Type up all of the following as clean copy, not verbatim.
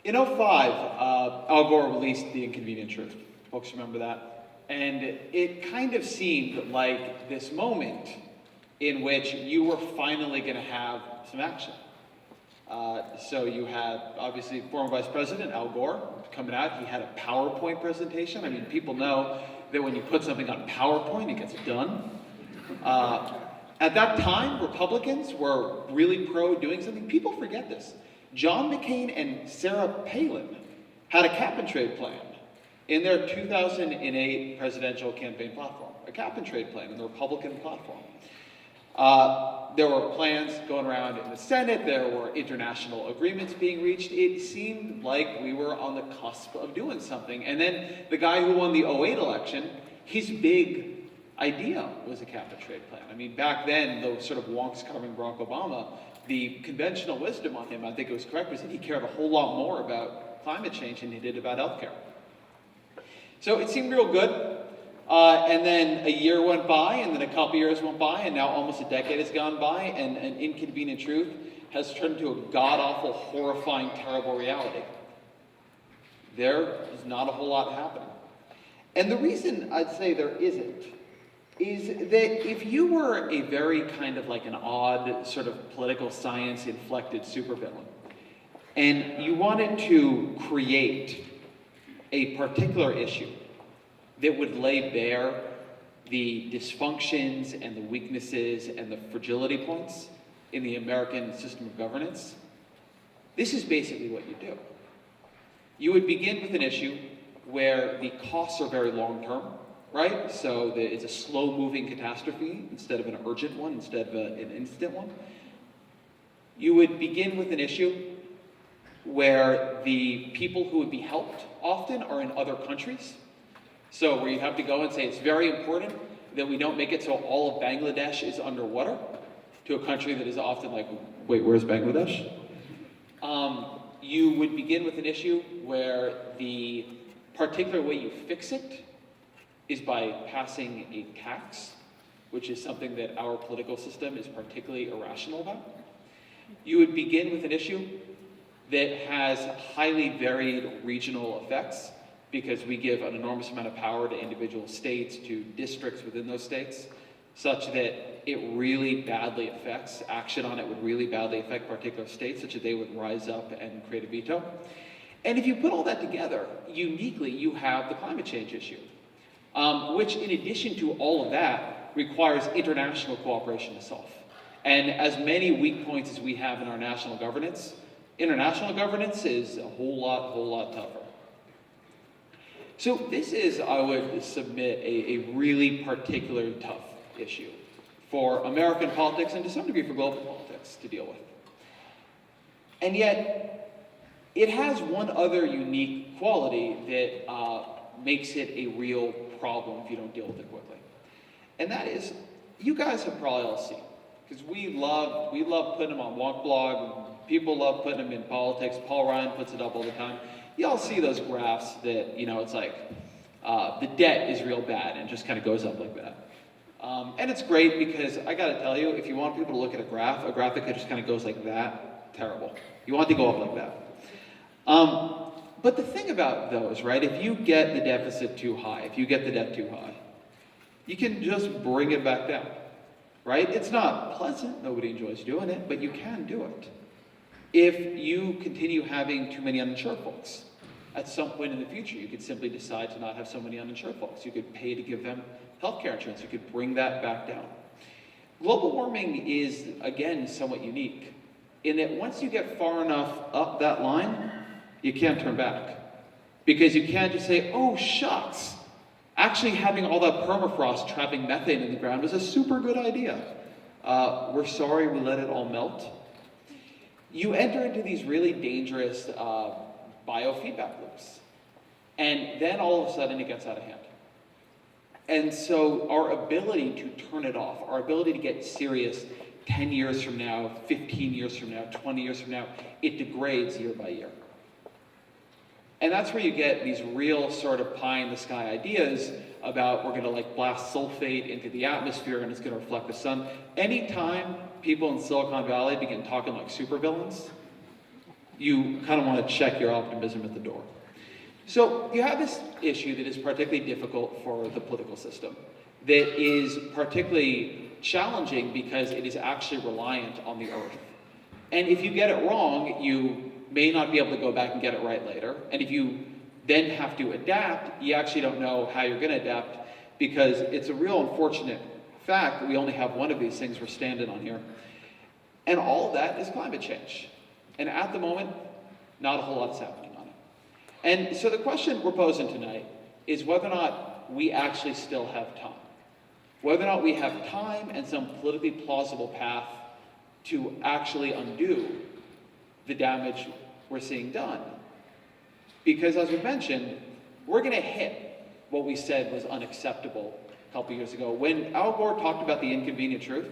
In '05, Al Gore released The Inconvenient Truth. Folks remember that? And it kind of seemed like this moment in which you were finally going to have some action. So you had, obviously, former Vice President Al Gore coming out. He had a PowerPoint presentation. I mean, people know that when you put something on PowerPoint, it gets done. At that time, Republicans were really pro doing something. People forget this. John McCain and Sarah Palin had a cap-and-trade plan in their 2008 presidential campaign platform. A cap-and-trade plan in the Republican platform. There were plans going around in the Senate. There were international agreements being reached. It seemed like we were on the cusp of doing something. And then the guy who won the '08 election, his big idea was a cap-and-trade plan. I mean, back then, the sort of wonks covering Barack Obama, the conventional wisdom on him, I think it was correct, was that he cared a whole lot more about climate change than he did about healthcare. So it seemed real good. And then a year went by, and then a couple years went by, and now almost a decade has gone by, and an inconvenient truth has turned into a god-awful, horrifying, terrible reality. There is not a whole lot happening. And the reason I'd say there isn't is that if you were a very kind of like an odd sort of political science inflected supervillain, and you wanted to create a particular issue that would lay bare the dysfunctions and the weaknesses and the fragility points in the American system of governance, this is basically what you do. You would begin with an issue where the costs are very long-term, right? So it's a slow-moving catastrophe instead of an urgent one, instead of an instant one. You would begin with an issue where the people who would be helped often are in other countries. So where you have to go and say it's very important that we don't make it so all of Bangladesh is underwater, to a country that is often like, wait, where's Bangladesh? You would begin with an issue where the particular way you fix it is by passing a tax, which is something that our political system is particularly irrational about. You would begin with an issue that has highly varied regional effects, because we give an enormous amount of power to individual states, to districts within those states, such that it really badly affects, action on it would really badly affect particular states, such that they would rise up and create a veto. And if you put all that together, uniquely, you have the climate change issue, which in addition to all of that, requires international cooperation to solve. And as many weak points as we have in our national governance, international governance is a whole lot tougher. So this is, I would submit, a really particularly tough issue for American politics and to some degree for global politics to deal with. And yet, it has one other unique quality that makes it a real problem if you don't deal with it quickly. And that is, you guys have probably all seen, because we love putting them on Wonkblog, people love putting them in politics, Paul Ryan puts it up all the time. You all see those graphs that, you know, it's like the debt is real bad and just kind of goes up like that. And it's great because I gotta tell you, if you want people to look at a graph that just kind of goes like that, terrible. You want it to go up like that. But the thing about those, right, if you get the deficit too high, if you get the debt too high, you can just bring it back down, right? It's not pleasant, nobody enjoys doing it, but you can do it. If you continue having too many uninsured folks, at some point in the future, you could simply decide to not have so many uninsured folks. You could pay to give them healthcare insurance. You could bring that back down. Global warming is, again, somewhat unique in that once you get far enough up that line, you can't turn back. Because you can't just say, oh, shucks, actually having all that permafrost trapping methane in the ground was a super good idea. We're sorry we let it all melt. You enter into these really dangerous biofeedback loops. And then all of a sudden it gets out of hand. And so our ability to turn it off, our ability to get serious 10 years from now, 15 years from now, 20 years from now, it degrades year by year. And that's where you get these real sort of pie in the sky ideas about we're gonna like blast sulfate into the atmosphere and it's gonna reflect the sun. Anytime people in Silicon Valley begin talking like supervillains, you kind of want to check your optimism at the door. So you have this issue that is particularly difficult for the political system, that is particularly challenging because it is actually reliant on the earth. And if you get it wrong, you may not be able to go back and get it right later. And if you then have to adapt, you actually don't know how you're going to adapt, because it's a real unfortunate fact that we only have one of these things we're standing on here. And all of that is climate change. And at the moment, not a whole lot is happening on it. And so the question we're posing tonight is whether or not we actually still have time. Whether or not we have time and some politically plausible path to actually undo the damage we're seeing done. Because as we mentioned, we're going to hit what we said was unacceptable a couple years ago. When Al Gore talked about the inconvenient truth,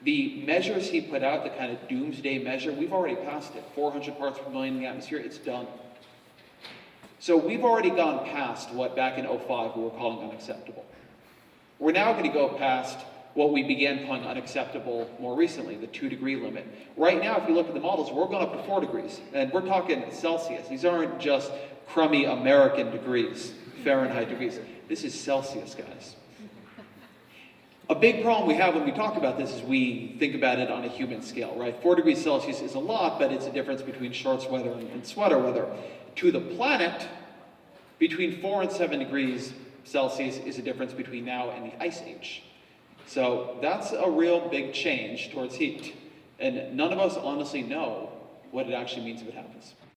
the measures he put out, the kind of doomsday measure, we've already passed it. 400 parts per million in the atmosphere, it's done. So we've already gone past what back in 2005 we were calling unacceptable. We're now going to go past what we began calling unacceptable more recently, the 2-degree limit. Right now, if you look at the models, we're going up to 4 degrees, and we're talking Celsius. These aren't just crummy American degrees, Fahrenheit degrees. This is Celsius, guys. A big problem we have when we talk about this is we think about it on a human scale, right? 4 degrees Celsius is a lot, but it's a difference between shorts weather and sweater weather. To the planet, between 4 and 7 degrees Celsius is a difference between now and the Ice Age. So that's a real big change towards heat. And none of us honestly know what it actually means if it happens.